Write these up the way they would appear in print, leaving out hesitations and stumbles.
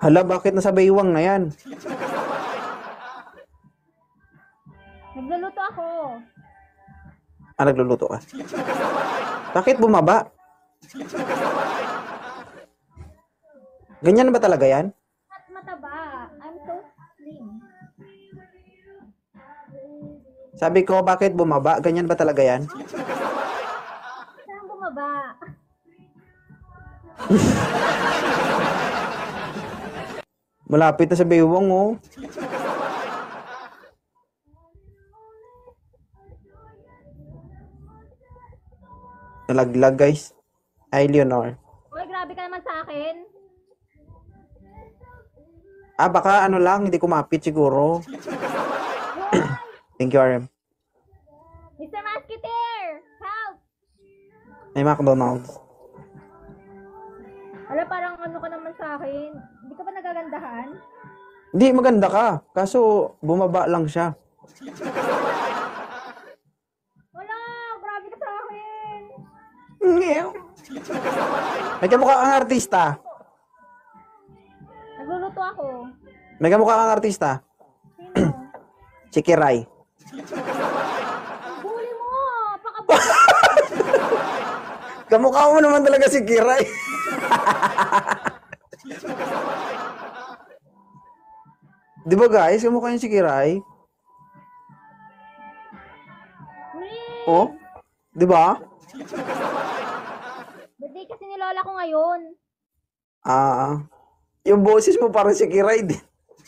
Hala, bakit nasa baywang na yan? Nagluluto ako. Ah, nagluluto ka. Bakit bumaba? Ganyan ba talaga yan? At mataba. I'm so slim. Sabi ko, bakit bumaba? Ganyan ba talaga yan? Saan bumaba? Malapit na sa baywang, oh. Nalaglag, guys. Ay, Leonor. Uy, grabe ka naman sa akin. Ah, baka ano lang, hindi kumapit siguro. Thank you, RM. Mr. Musketeer! Help! May McDonald's. Wala, parang ano ka naman sa akin. Hindi ka ba nagagandahan? Hindi, maganda ka. Kaso, bumaba lang siya. Wala, grabe ka sa akin. Ngew. May kamukha kang artista. Nagluluto ako. May kamukha kang artista. Sino? Chikiray. Ang bully mo! Pakabuli! Kamukha mo naman talaga si Kiray. Di ba guys, kamukha niya si Kiray? Oh? Di ba? Birthday kasi ni Lola ko ngayon. Ah, yung boses mo parang si Kiray din.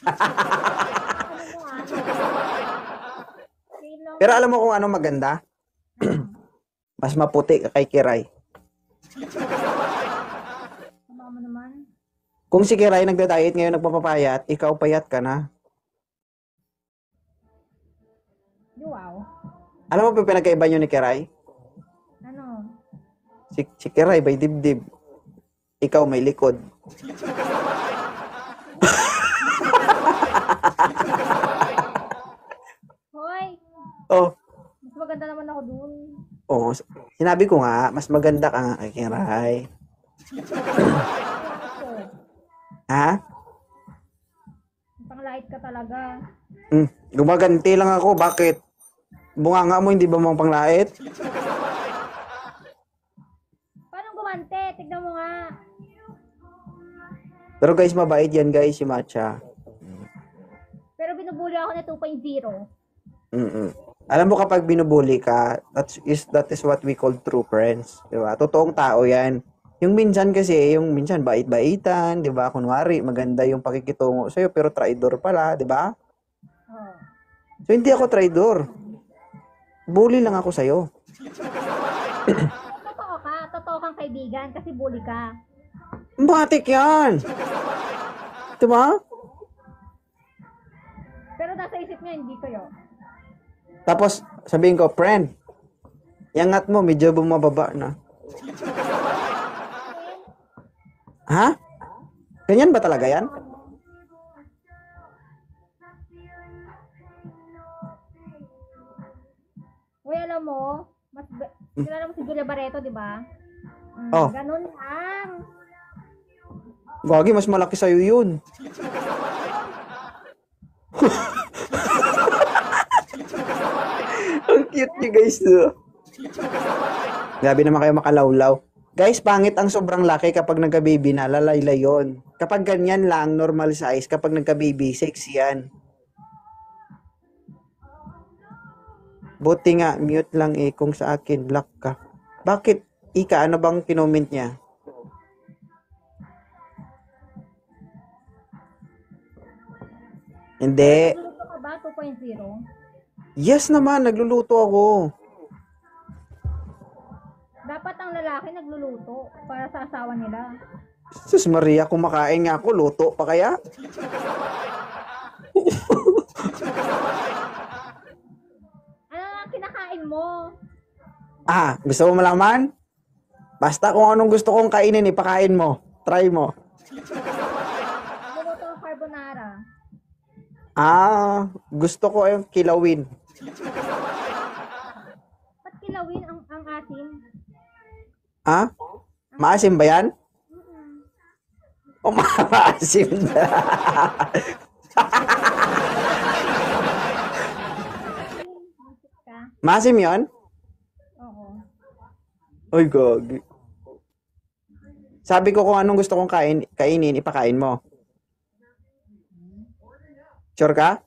Ano mo ah? Okay lang. Pero alam mo kung ano maganda? Mas maputi ka kay Kiray. Tama mo naman. Kung si Kiray nagda-diet ngayon nagpapapayat, ikaw payat ka na. Wow. Alam mo pa pinagkaiba niyo ni Kiray? Ano? Si Kiray may dibdib. Ikaw may likod. Hoy! Oh, Mas maganda naman ako dun. oh, sinabi ko nga, mas maganda ka nga kay Kiray. Ito. Ha? Panglait ka talaga. Gumaganti lang ako. Bakit? Bunganga mo, hindi ba mong panglait? Paano gumante? Tignan mo nga. Pero guys, mabait yan guys, si Matcha. Pero binubuli ako na 2.0. Mm-mm. Alam mo kapag binubuli ka, that is what we call true friends. Di ba? Totoong tao yan. Yung minsan kasi, yung minsan bait-baitan, di ba? Kunwari, maganda yung pakikitungo sa'yo, pero traidor pala, di ba? Oh. So, hindi ako traidor. Bully lang ako sa'yo. Totoo ka. Totoo kang kaibigan kasi bully ka. Matik yan! Di ba? Pero nasa isip niya, hindi kayo. Tapos, sabihin ko, friend, yangat mo, medyo bumababa na. Ha? Ganyan ba talaga yan? Uy, alam mo, kilala mo si Julia Barreto, di ba? Oh. Ganun lang. Gagi, mas malaki sa'yo yun. Ang cute niyo guys, no? Grabe naman kayo makalawlaw. Guys, pangit ang sobrang laki kapag nagka-baby na, lalaylay yun. Kapag ganyan lang, normal size, kapag nagka-baby, sexy yan. Buti nga, mute lang eh, kung sa akin, black ka. Bakit? Ika, ano bang kinoment niya? Hindi. Nagluluto ka ba? 2.0? Yes naman, nagluluto ako. Dapat ang lalaki nagluluto para sa asawa nila. Sus Maria, kumakain nga ako, luto pa kaya? Ano nga kinakain mo? Ah, gusto mo malaman? Basta kung anong gusto kong kainin, ipakain mo. Try mo. Nagluluto ng carbonara. Ah, gusto ko yung kilawin. Ba't kilawin ang asim? Ah? Maasim ba yan? Maasim na. Ka? Maasim yun? Oo. Ay, gagi. Sabi ko kung anong gusto kong kainin, ipakain mo. Sure ka?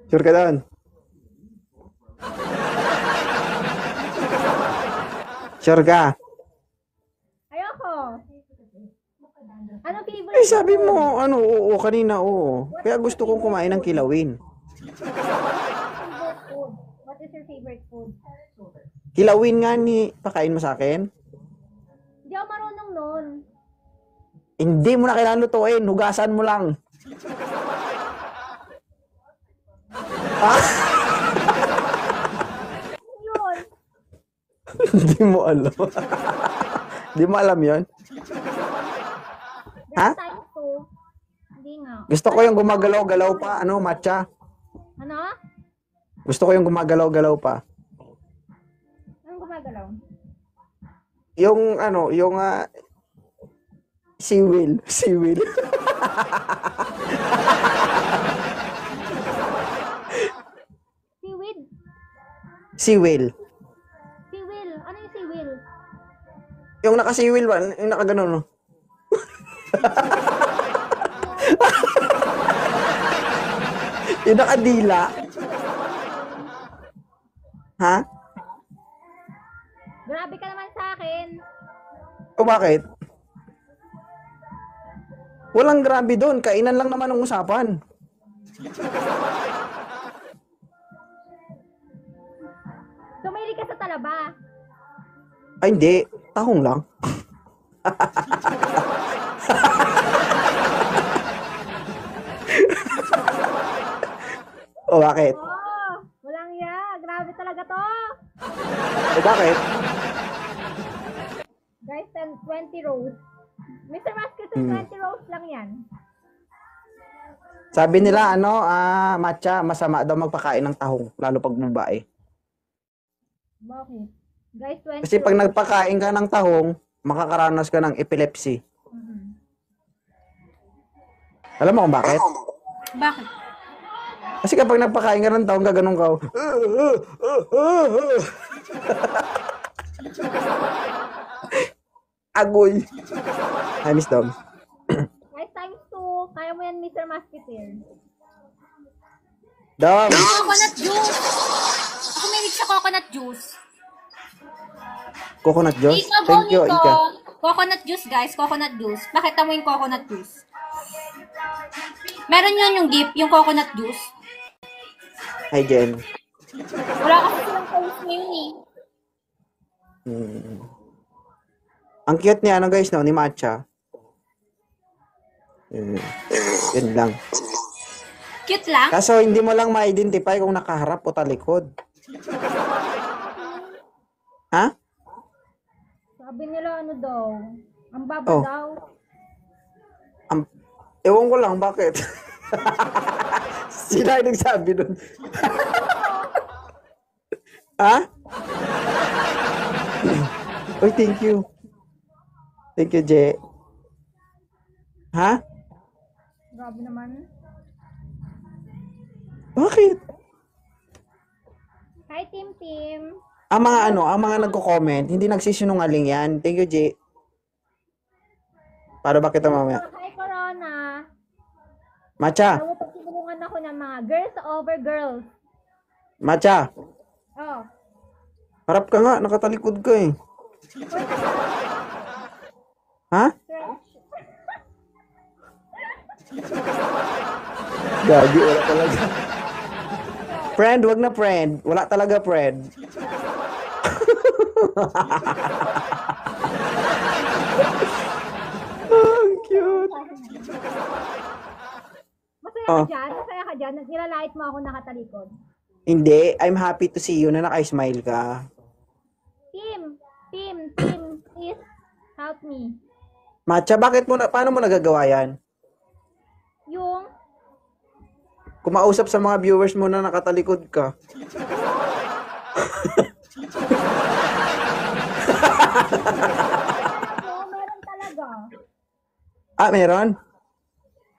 Sure ka doon? Sure ka? Ayoko. Anong favorite Eh, sabi food? mo, ano, oo, kanina, oo. Kaya gusto kong kumain ng kilawin. Favorite food? What is your favorite food? Kilawin nga ni, pakain mo sa akin? Hindi ako marunong nun. Hindi mo na kailangan lutuin, hugasan mo lang. Ah, Ano yun? hindi mo alam. Hindi mo alam yon? Ha? There's time to. Hindi nga. Gusto ko yung gumagalaw-galaw pa, ano, matcha. Ano? Gusto ko yung gumagalaw-galaw pa. Anong gumagalaw? Yung, ano, yung, seawill. Seawill. Seaweed? Seawill. Seawill. Ano yung seawill? Yung naka-seawill ba? Yung nakaganon, no? Yung nakadila. Ha? Grabe ka naman sa akin. O bakit? Walang grabe doon. Kainan lang naman ang usapan. Tumili ka sa talaba. Ay, hindi. Tahong lang. O bakit? Oh, walang ya. Grabe talaga to. O bakit? Guys, 20 rows. Mr. Masketon, 20 rows lang yan. Sabi nila, ano, matcha, masama daw magpakain ng tahong, lalo pag babae. Bakit? Guys, 20 Kasi pag rows. nagpakain ka ng tahong, makakaranas ka ng epilepsy. Mhm. Alam mo kung bakit? Bakit? Kasi kapag nagpakain ka ng tahong, gaganong ka. Agoy. Hi, Miss Dom. Guys, times 2. Kaya mo yan, Mr. Masketon. Dom, Coconut juice. Ako may sa coconut juice. coconut juice. Ika, Thank you, bonito. Ika. Coconut juice, guys. Coconut juice. Pakita mo yung coconut juice. Meron yun yung gift, yung coconut juice. Hi, Jen. Wala kasi silang post ngayon eh. Ang cute niya, ano guys, no, ni Matcha. Yun lang. Cute lang. Kaso hindi mo lang ma-identify kung nakaharap o talikod. Ha? Sabi nila ano daw, ang baba Oh. daw. Ewan ko lang, bakit? Sila yung nagsabi nun. Ha? Uy, thank you. Thank you, Je. Ha? Grabe naman. Bakit? Hi, Team Team. Ang mga nagko-comment, hindi nagsisinungaling yan. Thank you, Je. Para ba kita mamaya? Hi, Corona. Matcha, Alam mo, pagtulungan ako ng mga girls over girls. Matcha. Oh. Harap ka nga, nakatalikod ka eh. Ha? Stretch. Gagi, wala talaga. Friend, wag na friend. Wala talaga friend. Ang cute. Masaya Oh. ka dyan? Masaya ka dyan? Nilalait mo ako nakatalikod. Hindi, I'm happy to see you na naka-smile ka. Team, please help me. Matcha, paano mo nagagawa yan? Yung, Kumausap sa mga viewers mo na nakatalikod ka. meron talaga. Ah, meron?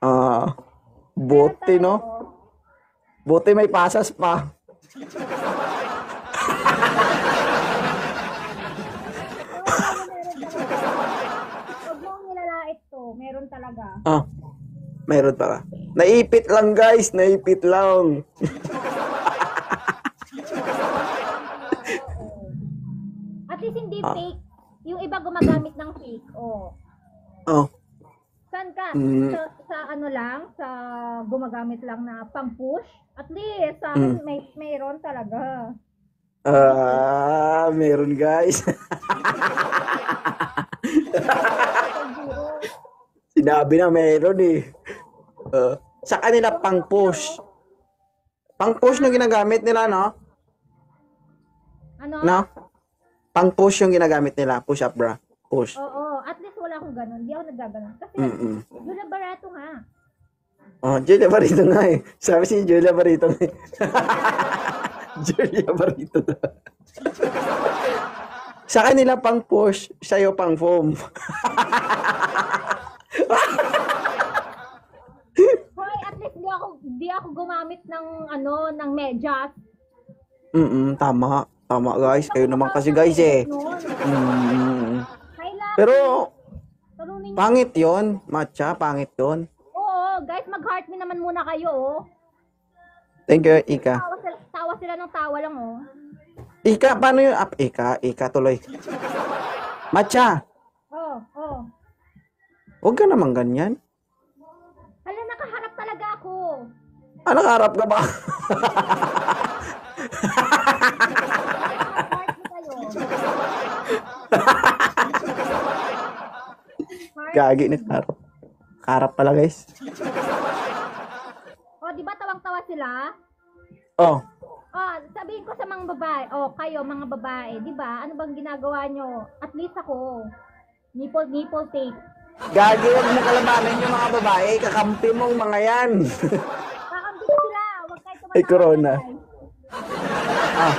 Ah, buti, no? Buti may pasas pa. Huwag mong nilalait to. Meron talaga. Ah, meron pa ka. Naipit lang, guys. Naipit lang. At least hindi Ah. fake. Yung iba gumagamit ng fake. Oh. Oh. Saan ka? Mm. Sa ano lang? Sa gumagamit lang na pang-push? At least, sa akin, mayroon talaga. Ah, meron, guys. Sinabi na meron eh. Sa kanila pang-push. Pang-push yung ginagamit nila, no? Ano? No? Pang-push yung ginagamit nila. Push up bra. Push. Oo. At least wala akong ganun. Hindi ako naggaganon. Kasi, Mm-mm. Julia Barato nga. Oh, Julia Barito nga eh. Sabi si Julia Barito nga eh. Julia Barito na. Sa kanila pang-push, sa'yo pang-foam. Hoy, at least di ako gumamit ng ano, ng medyas. Tama. Tama guys. Kayo naman kasi guys eh. Kailangan. Pero, Talunin niyo. pangit yon, Matcha, pangit yon. Oo, guys, mag-heart me naman muna kayo, oh. Thank you, Ika. Tawa sila ng tawa lang, oh. Ika, paano yun? Ika tuloy. Matcha, Oh. huwag ka naman ganyan. Hala, nakaharap talaga ako. Ah, nakaharap ka ba? Heart me kayo. Gagi, nakaharap. Nakaharap pala guys. Oh, di ba tawang-tawa sila? Oh, Oh, sabihin ko sa mga babae, oh, kayo mga babae, di ba? Ano bang ginagawa nyo? At least ako, nipple tape. gagi, huwag mo kalamanin yung mga babae. Kakampi mong mga yan. Kakampi sila, huwag kayo tumatawa. Ay, corona. guys. Ah,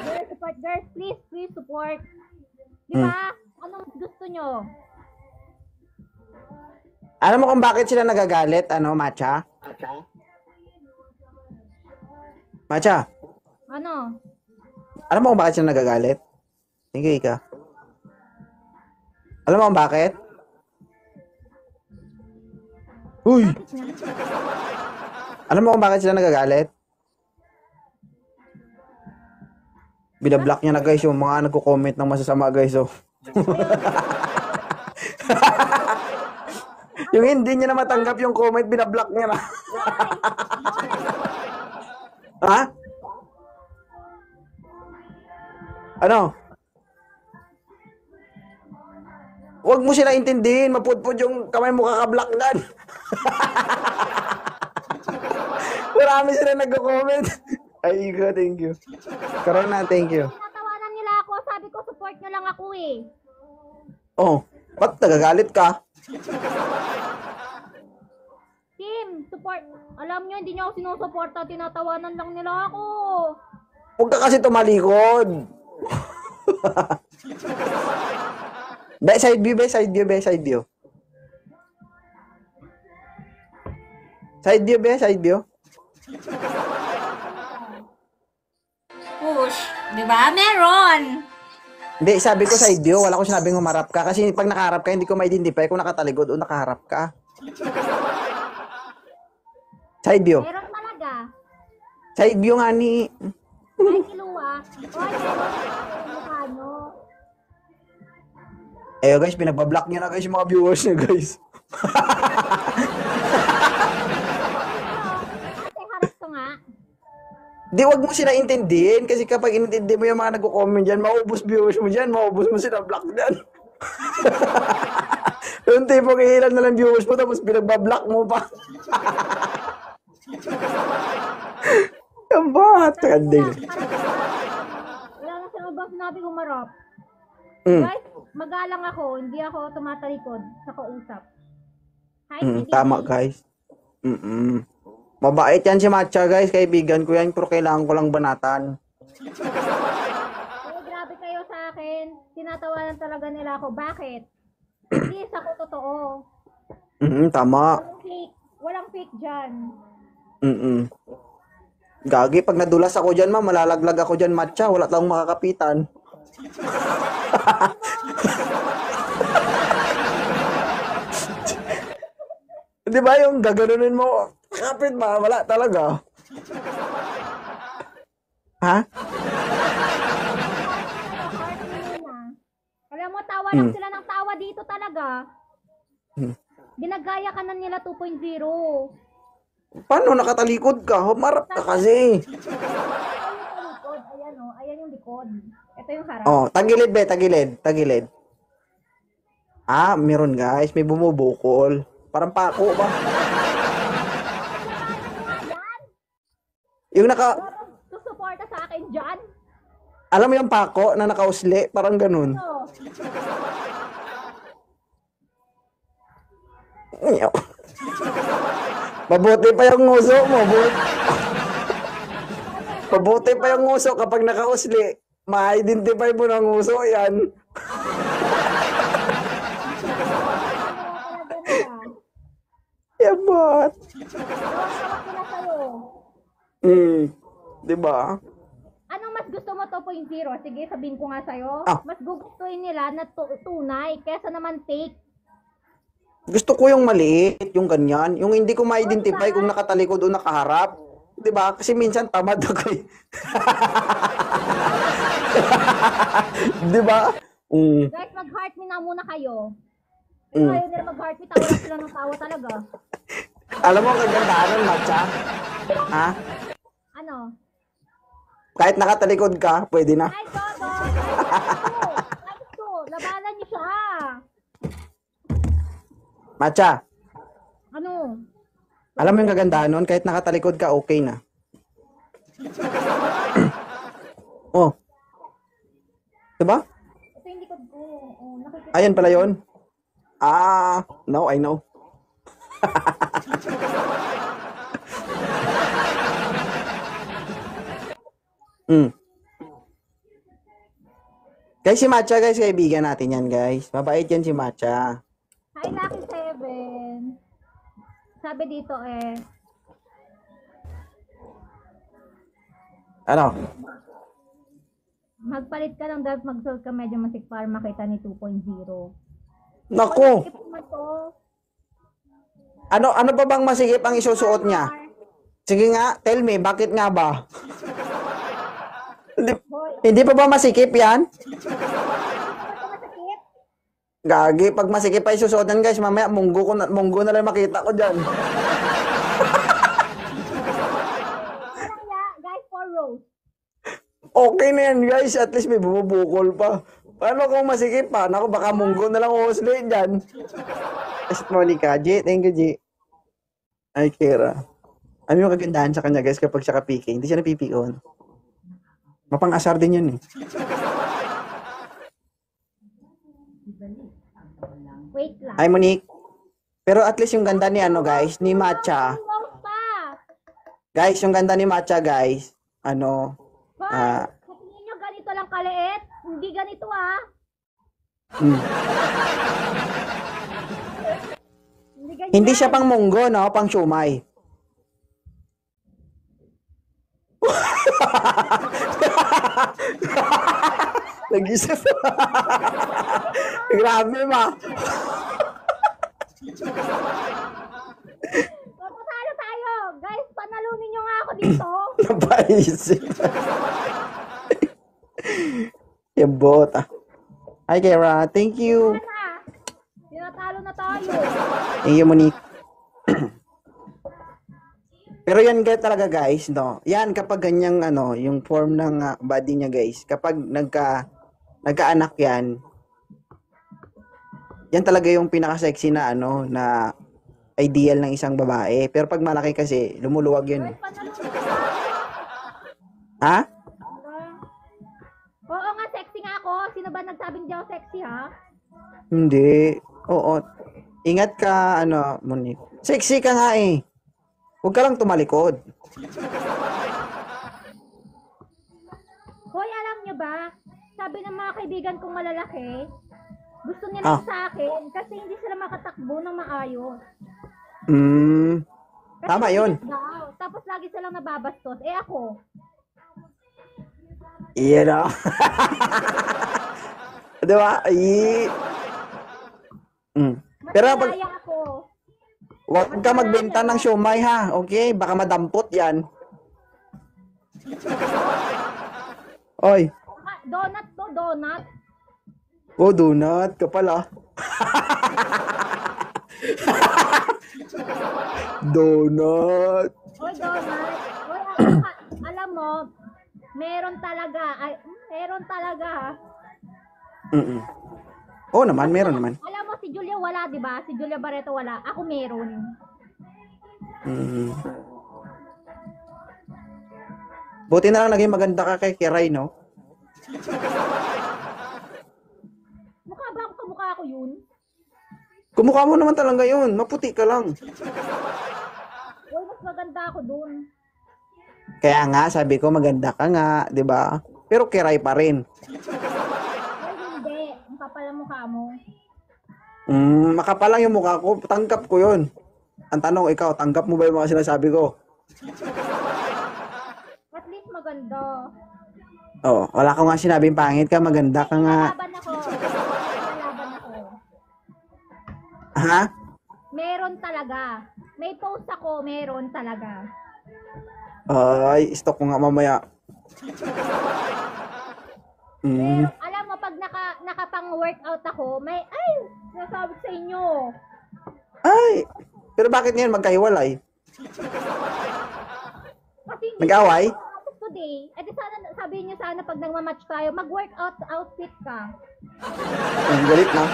Girls, support girls, please support. Di ba? Anong gusto nyo? alam mo kung bakit sila nagagalit, Matcha? Matcha, Ano? alam mo kung bakit sila nagagalit? Sige, Ika. Alam mo kung bakit? Uy! Alam mo kung bakit sila nagagalit? Binablock niya na guys yung mga nagko-comment ng masasama guys. Oh. Yung hindi niya na matanggap yung comment, binablock niya na. Ha? Ano? Huwag mo sila intindihin. Mapudpud yung kamay mo kakablock dan. Marami sila nagko-comment. Ay, Ika, thank you. Corona, thank you. Tinatawanan nila ako, sabi ko support nyo lang ako eh. Oh, ba't nagagalit ka? Team, support. Alam nyo, hindi nyo ako sinusuporta, tinatawanan lang nila ako. Huwag ka kasi tumalikod. Side view. Side view. Side view. Push. Di ba? Meron. Hindi, sabi ko side view. Wala ko sinabing humarap ka. Kasi pag nakaharap ka, hindi ko ma-identify kung nakatalikod o nakaharap ka. Side view. Meron talaga. Side view nga ni... Ay, kiluwa. O, ay, meron. Mukha nyo. Eh guys, pinagbablock niya na guys yung mga viewers niya guys. Ate, harap to nga. Di, wag mo sila intindihin kasi kapag inintindi mo yung mga nagko-comment dyan, maubos viewers mo dyan, maubos mo sila block dyan. Yung tipo ilan na lang viewers mo tapos pinagbablock mo pa. Ang bata, kandil. Wala na sa labas sinabi humarap. Mm. Guys, magalang ako, hindi ako tumatalikod sa kausap. Hi, Tama guys. Mabait yan si Matcha guys, kaibigan ko yan, pero kailangan ko lang banatan. grabe kayo sa akin. Tinatawanan talaga nila ako. Bakit? Please, ako totoo. Tama. Walang fake. Walang fake dyan. Gagi, pag nadulas ako dyan, ma, malalaglag ako dyan, matcha. Wala tayong makakapitan. Di ba yung gaganunin mo? Kapit ba? Wala talaga. Ha? Alam mo, tawa lang sila ng tawa dito talaga. Ginagaya ka na nila 2.0. Paano nakatalikod ka? Humarap ka kasi. Ayan o, ayan yung likod. Ito yung harap. Oh, tagilid be, tagilid. Ah, meron guys, may bumubukol. Parang pako ba? Yung Susuporta sa akin dyan. alam mo yung pako na nakausli? Parang ganun. So, Mabuti pa yung nguso mo. Mabuti pa yung nguso kapag nakausli. Ma-identify mo ng nguso yan. Yabot. tawag ko na sa'yo. Diba? Anong mas gusto mo 2.0? Sige, sabihin ko nga sa'yo. Ah. Mas gugustuhin nila na tunay kesa naman fake. Gusto ko yung maliit, yung ganyan. Yung hindi ko ma-identify kung nakatalikod o nakaharap. Diba? Kasi minsan tamad ako eh. Diba? Guys, mag-heart me na muna kayo. Kung ayaw nila mag-heart me, tawa lang sila ng tawa talaga. Alam mo ang kagandahan ng matcha? Ha? Ano? Kahit nakatalikod ka, pwede na. Ay, Dodo! Ay, gusto! Labanan niyo siya! Matcha, Ano? alam mo yung kagandahan nun? Kahit nakatalikod ka, okay na. Oh. Diba? Ito yung likod ko. Oh, nakikita. Ayan pala yun. Ah, now I know. Guys, si Matcha, guys, kaibigan natin yan, guys. Mabait yan si Matcha. Hi, Lucky 7. Sabi dito Ano? magpalit ka ng dark, mag-solve ka medyo masik para makita ni 2.0. Naku! Skip mo to. Ano ba bang masigip ang isusuot niya? Sige nga, tell me, bakit nga ba? Hindi pa ba masikip yan? Masakit? Gagi, pag masikip pa isusuotan guys, mamaya munggo na lang makita ko dyan. Parang guys, 4 rows. Okay na yan guys, at least may bumubukol pa. Paano kung masikip pa? Naku, baka munggo na lang uhusli dyan. Yes, Monica. G, thank you, G. Ay, Kira. Ano yung kagandahan sa kanya guys kapag siya kapiki? Hindi siya napipikon. Mapang-asar din yun eh. Wait lang. Hi, Monique. Pero at least yung ganda ni ano guys, ni Matcha. Rows pa. Guys, yung ganda ni Matcha guys, ano, Hoy, tingin nyo ganito lang kaliit? Hindi ganito Hindi ganyan. hindi siya pang munggo, no? Pang siumay. Nag-isip. Grabe, ma. Papatalo tayo. Guys, panalunin nyo nga ako dito. Napaisip. Yabot, ah. Hi, Kara. Thank you. Sana. Tinatalo na tayo. Thank you, Monique. Pero yan talaga guys, no. Yan kapag ganyang ano, yung form ng body niya guys, kapag nagkaanak yan, yan talaga yung pinaka-sexy na ano, na ideal ng isang babae. Pero pag malaki kasi, lumuluwag yun. Guys, panalunin nyo. Ha? Oo nga, sexy nga ako. Sino ba nagsabing di ako sexy, ha? Hindi. Oo. Ingat ka, ano, Monique. Sexy ka nga eh. Huwag ka lang tumalikod. Hoy, alam nyo ba? Sabi ng mga kaibigan kong malalaki, Gusto nila Ah. sa akin kasi hindi sila makatakbo ng maayos. Kasi Tama yun. bilis daw. Tapos lagi silang nababastos. Eh ako, Iyan o. Di ba? mas Pero pag, malaya ako. wag ka magbenta ng siomay ha. Okay? Baka madampot yan. Oy. Donut to, donut. Oh, donut ka pala. Donut. Oy, donut. Oy, alam mo, meron talaga. Ay, meron talaga. Mm-mm. Oo naman, meron naman. Alam mo, si Julia wala, di ba? Si Julia Barreto wala. Ako meron. Mm. Buti na lang naging maganda ka kay Kiray, no? Mukha ba ako kamukha ko yun? Kumukha mo naman talaga yun. Maputi ka lang. Oy, mas maganda ako dun. Kaya nga, sabi ko maganda ka nga, di ba? Pero Kiray pa rin. Oy, hindi. Ang kapal ang mukha mo. Makapalang yung mukha ko. Tanggap ko yun. Ang tanong, ikaw, tanggap mo ba yung mga sinasabi ko? At least maganda. Oh, wala ko nga sinabing pangit ka, maganda ka nga. Lalaban ako. Lalaban ako. Ha? Meron talaga. May post ako, meron talaga. Ay, stock ko nga mamaya. Pero alam mo, pag nakapang-workout ako, may, ay, nasabi sa inyo. Ay, pero bakit ngayon magkahiwalay? Kasi hindi Nag-away? ako today. Eh di sana, sabihin niyo sana pag nagmamatch tayo, mag-workout outfit ka. Ang galit na.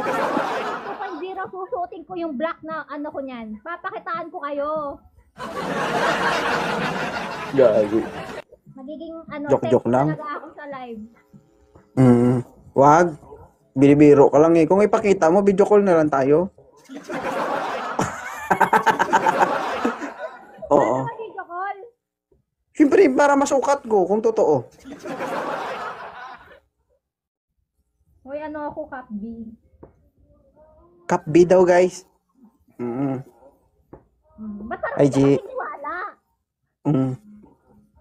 2.0, susuotin ko yung black na ano ko niyan. Papakitaan ko kayo. Gago. Magiging ano, Joke-joke sexy lang. talaga ako sa live. Wag. Binibiro ka lang eh. Kung ipakita mo, video call na lang tayo. Oo. Video call. Siyempre, para masukat ko kung totoo. Hoy, ano ako, Cap B. Cup B daw, guys. Ba't parang Ay, hindi G. ka naniniwala?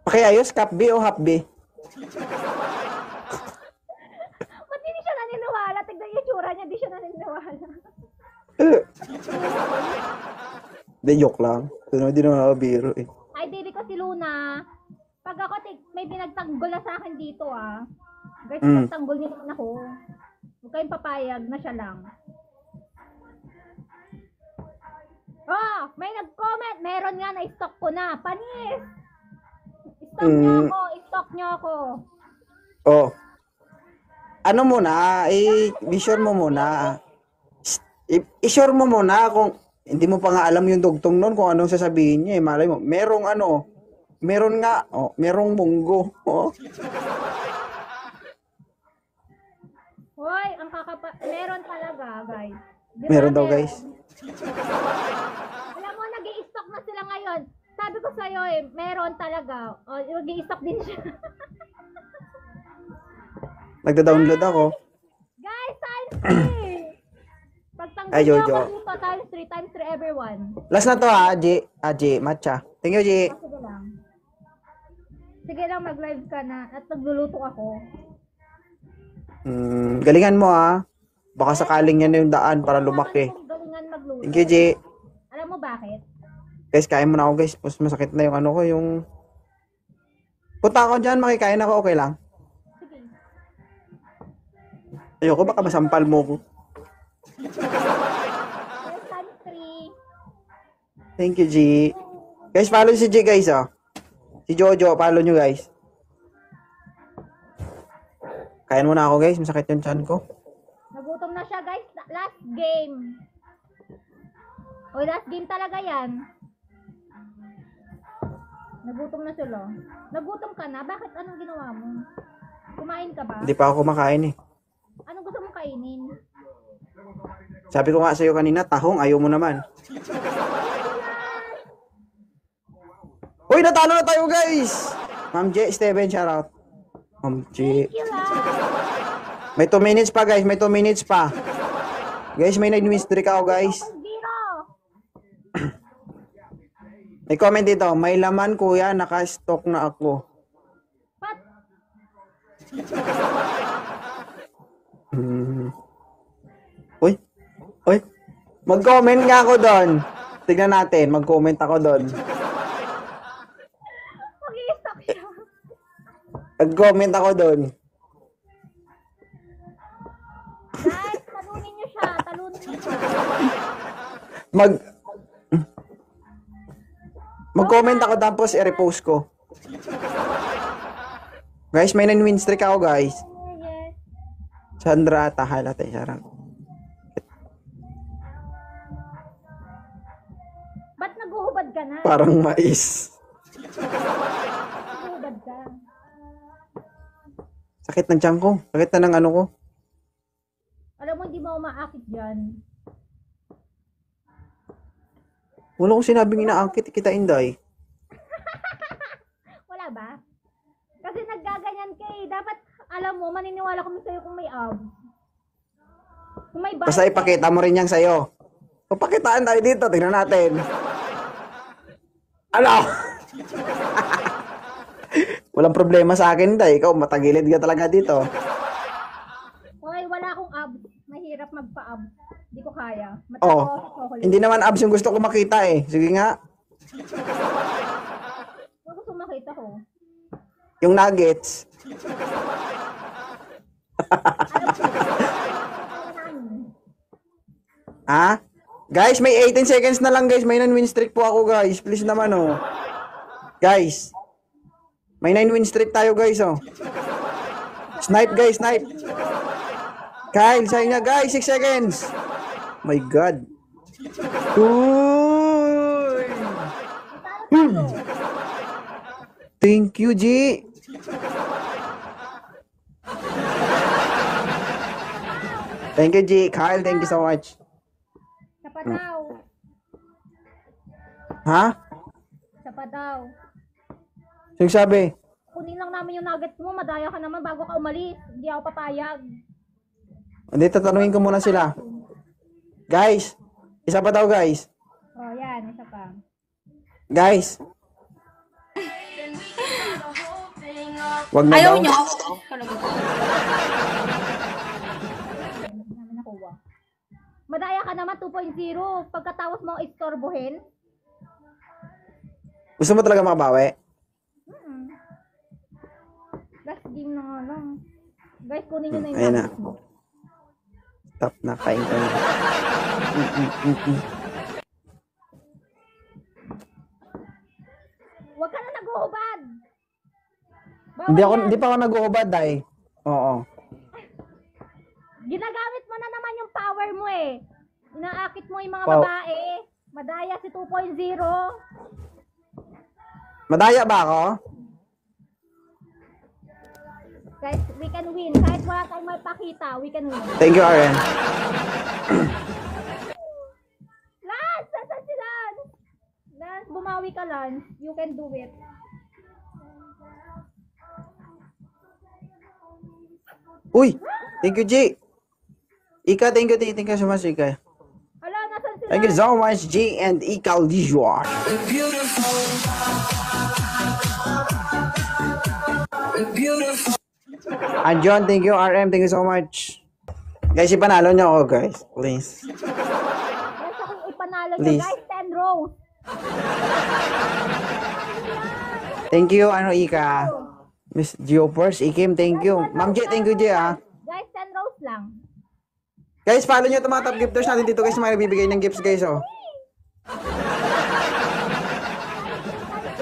Pakiayos, Cup B o Half B? Ba't hindi siya naniniwala? Tignan yung tsura niya, di siya naniniwala. Hindi, joke lang. Hindi naman ako biro eh. Ay, baby ko si Luna. Pag ako, may pinagtanggol na sa akin dito, ah. Guys, pinagtanggol niyo naman ako. Huwag kayong papayag na siya lang. Oh, may nag-comment. Meron nga na stock ko na. Panis! Stock niyo ako. Stock niyo ako. Oh. Ano muna, i-sure mo muna. I-sure mo muna kung hindi mo pa nga alam yung dugtong nun kung anong sasabihin niya eh. Malay mo, merong ano, meron nga, oh, merong munggo. Oh. Hoy, ang meron talaga, guys. Di ba, Meron daw, guys. Alam mo, nag-i-stock na sila ngayon. Sabi ko sa'yo eh, meron talaga. O, nag-i-stock din siya. Nagda-download ako. Guys, times 3! Pagtanggol Ay, niyo Jojo. ako dito, times 3 everyone. Last na to ha, G. G, matcha. Thank you, G. Sige lang. Sige lang, mag-live ka na at nagluluto ako. Galingan mo ha. Baka sakaling yan na yung daan para lumaki. Kailangan kong galingan magluto. Thank you, G. Alam mo bakit? Guys, kain mo na ako, guys. Mas masakit na yung ano ko, yung... Punta ako dyan, makikain ako, okay lang? Sige. Ayoko, baka masampal mo ko. Guys, times 3. Thank you, G. Guys, follow si G, guys, oh. Si Jojo, follow nyo, guys. Kain mo na ako, guys. Masakit yung chan ko. Nagutom na siya, guys. Last game. O, last game talaga yan. Nagutom na sila. Nagutom ka na? Bakit? Anong ginawa mo? Kumain ka ba? Hindi pa ako kumakain, eh. Anong gusto mong kainin? Sabi ko nga sa'yo kanina, tahong, ayaw mo naman. Uy, natalo na tayo, guys! Ma'am J. Steven, shoutout. G. Thank you lang. May 2 minutes pa, guys. May 2 minutes pa. Guys, may 9 minutes streak ako, guys. 0. May comment dito. May laman, kuya. Naka-stock na ako. Pat. Uy. Uy. Mag-comment nga ako doon. Tignan natin. Mag-comment ako doon. Mag-i-stop siya. Mag-comment ako doon. Guys, talunin niyo siya. Talunin niyo siya. Mag-comment ako tapos i-repost ko. Guys, may 9 win streak ako, guys. Yes. Sandra, tahalat eh. Sarang. Ba't naguhubad ka na? Parang mais. Naguhubad ka. Sakit ng tiyan ko. Sakit na ng ano ko. Alam mo, hindi mo umaakit dyan. Wala akong sinabing inaakit. Kita, Inday. Wala ba? Kasi naggaganyan ka eh. Dapat, alam mo, maniniwala kami sa'yo kung may abs. Kung may body. Basta ipakita mo rin yan sa'yo. Papakitaan tayo dito. Tingnan natin. Ano? Walang problema sa akin, Inday. Ikaw, matagilid ka talaga dito. Okay, wala akong abs. Mahirap magpa-abs. Hindi ko kaya. Oh, Chocolate. hindi naman abs yung gusto ko makita eh. Sige nga. Gusto makita ko. Yung nuggets. Ha? Guys, may 18 seconds na lang, guys. May 9 win streak po ako, guys. Please naman, oh. Guys. May 9 win streak tayo, guys, oh. Snipe, guys, snipe. Kyle, sa'yo na, guys. 6 seconds. My God. Uy! Thank you, G. Thank you, G. Kyle, thank you so much. Sapa daw. Ha? Sapa daw. Sino sabi? Kunin lang namin yung nuggets mo. Madaya ka naman bago ka umalis. Hindi ako papayag. Hindi, tatanungin ko muna sila. Guys, isa pa daw, guys. Oh, yan. Isa pa. Guys. Wag na Ayaw daw. nyo. Namin nakuha. Madaya ka naman 2.0. Pagkatapos mo istorbohin. Gusto mo talaga makabawi? Last game na nga lang. Guys, kunin nyo na yung Ayun na. nuggets mo. Stop na, kain ko na. Huwag ka na naguhubad. Bawal yan. Hindi pa ako nag-uubad, ay. Oo. Ginagamit mo na naman yung power mo eh. Inaakit mo yung mga Wow. babae. Madaya si 2.0. Madaya ba ako? Guys, we can win. Kahit wala tayong mapakita, we can win. Thank you, Aren. Lance! Saan si Lance? Lance, bumawi ka, Lance. You can do it. Uy! Thank you, G. Ika, thank you so much, Ika. Hala, nasan si Thank you Lance? so much, G and Ika Lijuar. And John, thank you. RM, thank you so much. Guys, ipanalo niyo ako, guys. Please. Guys, akong ipanalo nyo. Please. Guys, 10 rows. Thank you, ano, Ika. Miss Geopers, Ikim, thank you. Ma'am J, thank you, J, ah. Guys, 10 rows lang. Guys, follow nyo itong mga top gifters natin dito, guys. May nagbibigay ng gifts, guys, oh.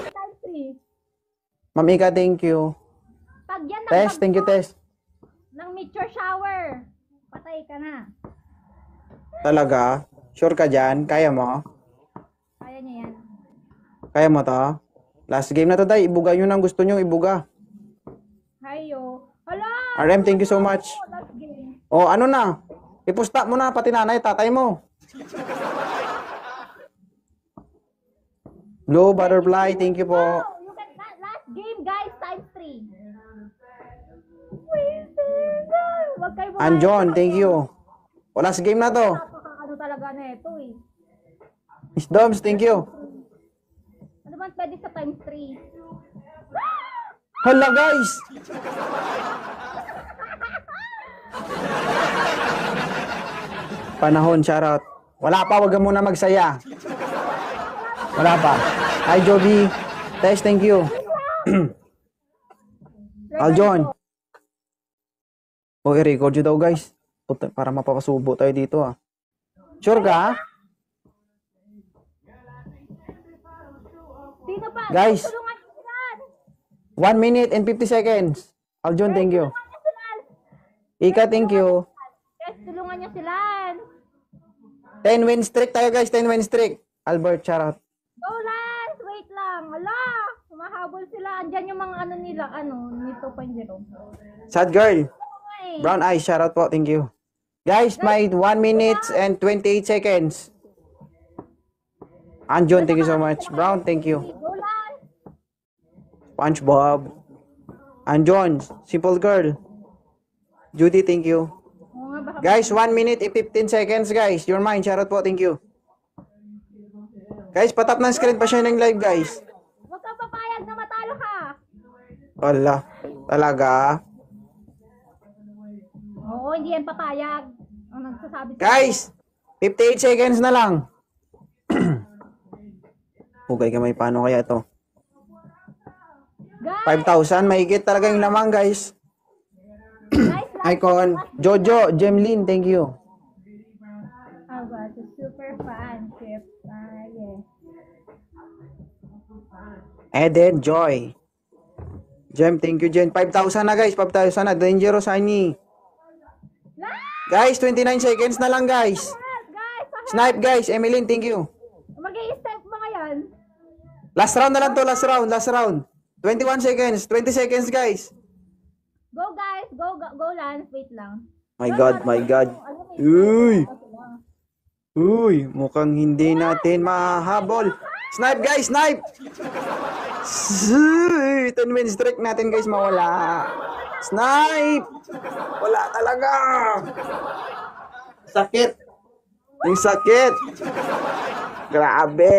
Times 3. Ma'am Ika, thank you. Pag yan Tess, thank you, Tess. ng meteor shower, patay ka na. Talaga? Sure ka dyan? Kaya mo? Kaya niya yan. Kaya mo to? Last game na to, day. Ibuga nyo nang gusto nyo ibuga. Hayo. Hala! RM, thank you so much. Last game. Oh, ano na? Ipusta mo na, pati nanay, tatay mo. Blue Butterfly, thank you po. Oh, you can, last game, guys, times 3. kayo bumayad. Anjon, thank you. Wala sa game na to. Napaka-ano talaga na ito eh. Miss Doms, thank you. Ano ba pwede sa times 3? Hala guys! Panahon, shoutout. Wala pa, wag ka muna magsaya. Wala pa. Hi Joby. Tess, thank you. Aljon. O, i-record nyo daw guys. Puta, para mapapasubo tayo dito ah. Sure ka? Sino pa? Guys. Tulungan niyo sila. 1 minute and 50 seconds. Aljon, thank you. Ika, thank you. Guys, tulungan niyo sila. 10 win streak tayo guys, 10 win streak. Albert, shoutout. Go Lance! Wait lang. Ala! Humahabol sila. Andyan yung mga ano nila. Ni 2.0. Sad girl. Ay. Brown eyes, shoutout po, thank you. Guys, may 1 minute and 28 seconds. Anjon, thank you so much. Brown, thank you. Go Lance! SpongeBob. Anjon, simple girl. Judy, thank you. Oo nga, baka Guys, 1 minute and 15 seconds, guys. Your mind, shoutout po, thank you. Guys, patap ng screen pa siya ng live, guys. huwag kang papayag na matalo ka. Wala. Talaga. Oo, hindi yan papayag. Ang nagsasabi sa Guys, 58 seconds na lang. Hugay kamay, paano kaya to? Guys, 5,000, mahigit talaga yung lamang, guys. guys, Icon. Jojo, Jemlyn, thank you. I got a super fan trip. Yeah. Eden, Joy. Jem, thank you, Jen. 5,000 na, guys. 5,000 na. Dangerous, Honey. Guys, 29 seconds na lang, guys. Guys, Snipe, guys. Emeline, thank you. mag-i-step ba ngayon? Last round na lang to. Last round. Last round. 21 seconds. 20 seconds, guys. Go guys, go Lance, wait lang. My God, my God. Uy. Uy, mukhang hindi natin mahabol. Snipe, guys. Snipe. 10 win streak natin, guys. Mawala. Snipe. Wala talaga. Sakit. Yung sakit. Grabe.